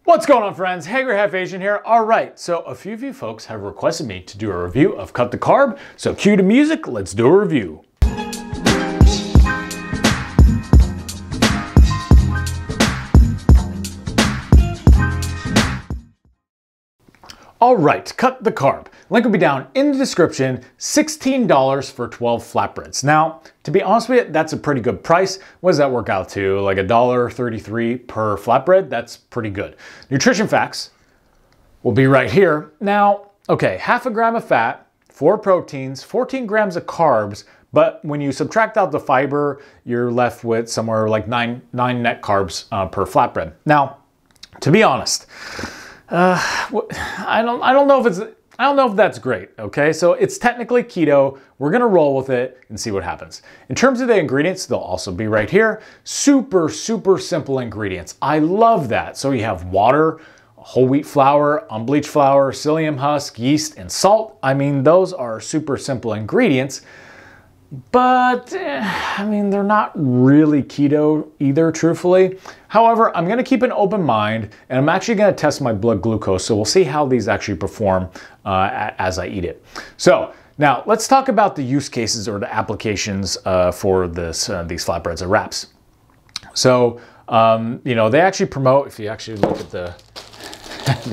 What's going on, friends? Hangry Half-Asian here. All right, so a few of you folks have requested me to do a review of Cut the Carb, so cue the music, let's do a review. All right, Cut the Carb. Link will be down in the description. $16 for 12 flatbreads. Now, to be honest with you, that's a pretty good price. What does that work out to? Like $1.33 per flatbread? That's pretty good. Nutrition facts will be right here. Now, okay, half a gram of fat, 4 proteins, 14 grams of carbs, but when you subtract out the fiber, you're left with somewhere like 9 net carbs per flatbread. Now, to be honest, I don't know if that's great, okay? So it's technically keto. We're gonna roll with it and see what happens. In terms of the ingredients, they'll also be right here. Super simple ingredients. I love that. So you have water, whole wheat flour, unbleached flour, psyllium husk, yeast, and salt. I mean, those are super simple ingredients. But, I mean, they're not really keto either, truthfully. However, I'm gonna keep an open mind, and I'm actually gonna test my blood glucose, so we'll see how these actually perform as I eat it. So, now, let's talk about the use cases or the applications for these flatbreads or wraps. So, you know, they actually promote, if you actually look at the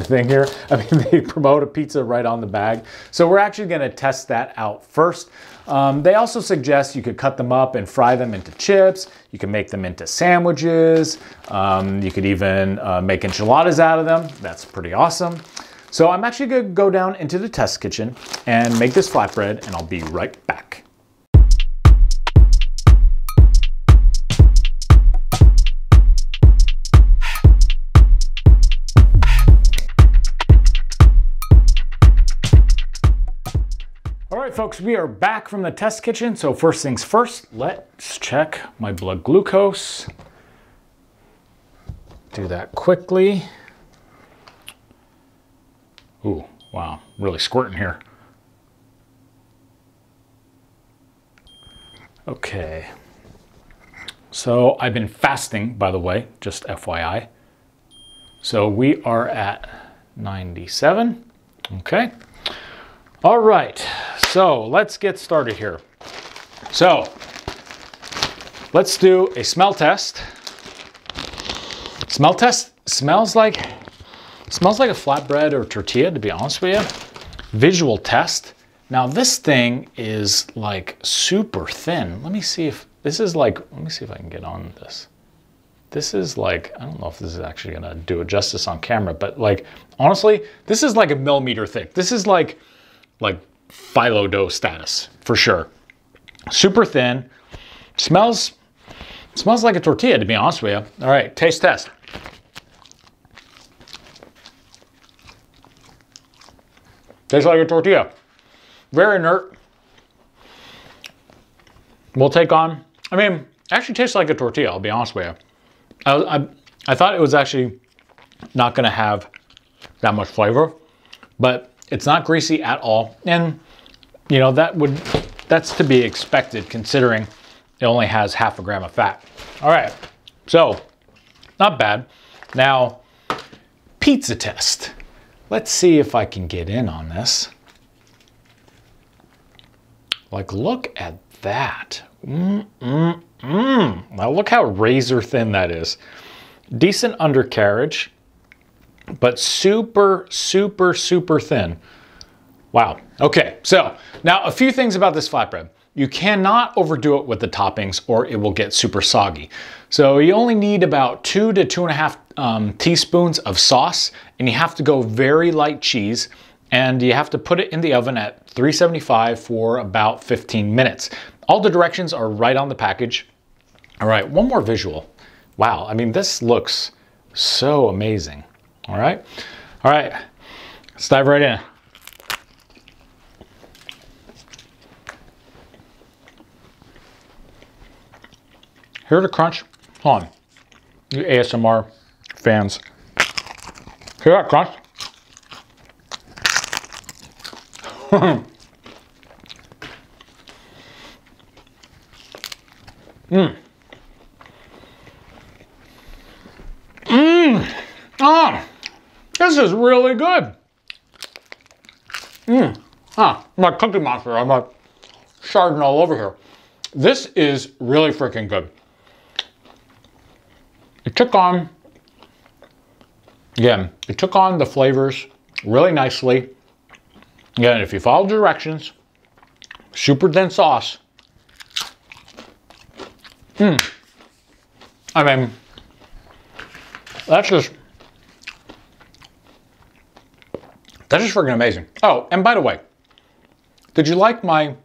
thing here, I mean, they promote a pizza right on the bag. So we're actually gonna test that out first. They also suggest you could cut them up and fry them into chips. You can make them into sandwiches. You could even make enchiladas out of them. That's pretty awesome. So I'm actually gonna go down into the test kitchen and make this flatbread, and I'll be right back. All right, folks, we are back from the test kitchen. So first things first, let's check my blood glucose. Do that quickly. Ooh, wow, really squirting here. Okay. So I've been fasting, by the way, just FYI. So we are at 97, okay. All right, so let's get started here. So let's do a smell test. Smell test smells like a flatbread or tortilla, to be honest with you. Visual test. Now this thing is like super thin. Let me see if this is like, let me see if I can get on this. This is like, I don't know if this is actually gonna do it justice on camera, but like, honestly, this is like a millimeter thick. This is like phyllo dough status for sure. Super thin, smells like a tortilla, to be honest with you. All right, taste test. Tastes like a tortilla. Very inert. We'll take on, I mean, actually tastes like a tortilla, I'll be honest with you. I thought it was actually not gonna have that much flavor, but it's not greasy at all. And you know, that's to be expected considering it only has half a gram of fat. All right, so not bad. Now, pizza test. Let's see if I can get in on this. Like, look at that. Now look how razor thin that is. Decent undercarriage, but super thin. Wow. Okay, so now a few things about this flatbread. You cannot overdo it with the toppings or it will get super soggy. So you only need about 2 to 2.5 teaspoons of sauce, and you have to go very light cheese, and you have to put it in the oven at 375 for about 15 minutes. All the directions are right on the package. All right, one more visual. Wow, I mean, this looks so amazing. All right, let's dive right in. Hear the crunch? Hold on, you ASMR fans. Hear that crunch? This is really good. My Cookie Monster. I'm like sharding all over here. This is really freaking good. It took on, again, it took on the flavors really nicely. Again, if you follow directions, super thin sauce. I mean, that's just freaking amazing. Oh, and by the way, did you like my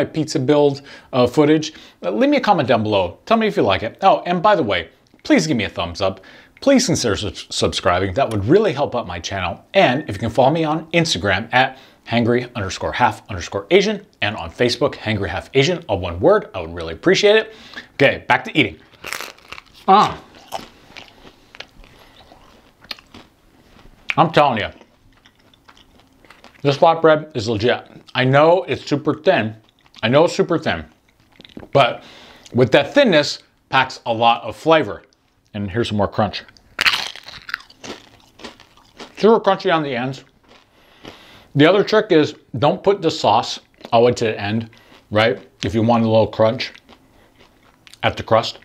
pizza build footage? Leave me a comment down below. Tell me if you like it. Oh, and by the way, please give me a thumbs up. Please consider subscribing. That would really help out my channel. And if you can follow me on Instagram at hangry_half_Asian and on Facebook, hangryhalfasian, all one word, I would really appreciate it. Okay, back to eating. I'm telling you, this flatbread is legit. I know it's super thin. But with that thinness, packs a lot of flavor. And here's some more crunch. Super crunchy on the ends. The other trick is don't put the sauce all the way to the end, right? If you want a little crunch at the crust,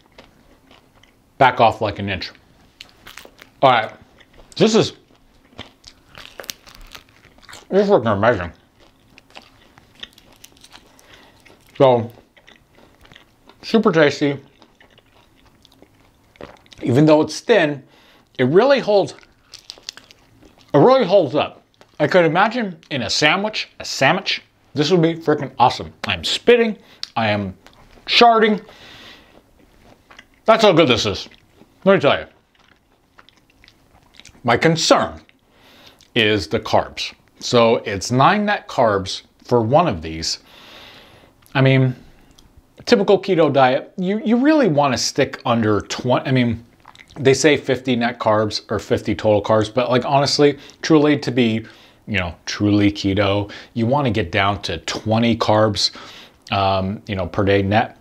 back off like an inch. All right, this is freaking amazing. So, super tasty. Even though it's thin, it really holds up. I could imagine in a sandwich, this would be freaking awesome. I'm spitting, I am sharding. That's how good this is. Let me tell you. My concern is the carbs. So it's 9 net carbs for one of these. I mean, typical keto diet, you really want to stick under 20. I mean, they say 50 net carbs or 50 total carbs, but like honestly, truly to be, truly keto, you want to get down to 20 carbs, per day net.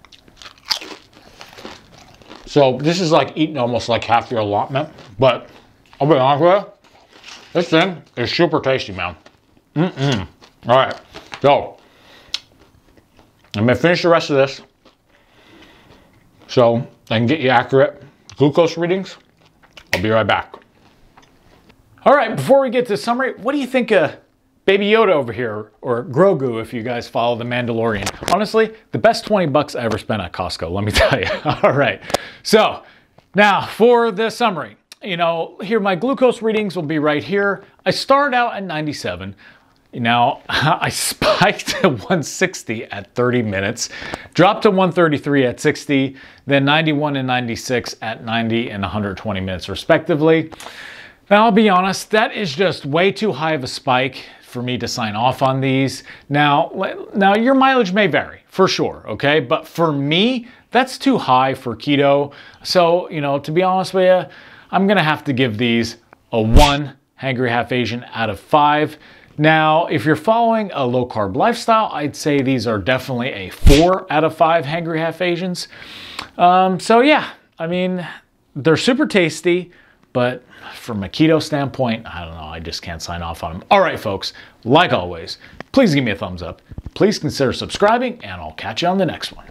So this is like eating almost like half your allotment, but I'll be honest with you, this thing is super tasty, man. All right, so I'm gonna finish the rest of this so I can get you accurate glucose readings. I'll be right back. All right, before we get to the summary, what do you think of Baby Yoda over here, or Grogu if you guys follow The Mandalorian? Honestly, the best 20 bucks I ever spent at Costco, let me tell you. All right, so now for the summary. Here my glucose readings will be right here. I started out at 97. Now, I spiked to 160 at 30 minutes, dropped to 133 at 60, then 91 and 96 at 90 and 120 minutes respectively. Now, I'll be honest, that is just way too high of a spike for me to sign off on these. Now your mileage may vary, for sure, okay? But for me, that's too high for keto. So, to be honest with you, I'm gonna have to give these a 1 Hangry Half Asian out of 5. Now, if you're following a low-carb lifestyle, I'd say these are definitely a 4 out of 5 Hangry Half Asians. So yeah, I mean, they're super tasty, but from a keto standpoint, I don't know, I just can't sign off on them. All right, folks, like always, please give me a thumbs up. Please consider subscribing, and I'll catch you on the next one.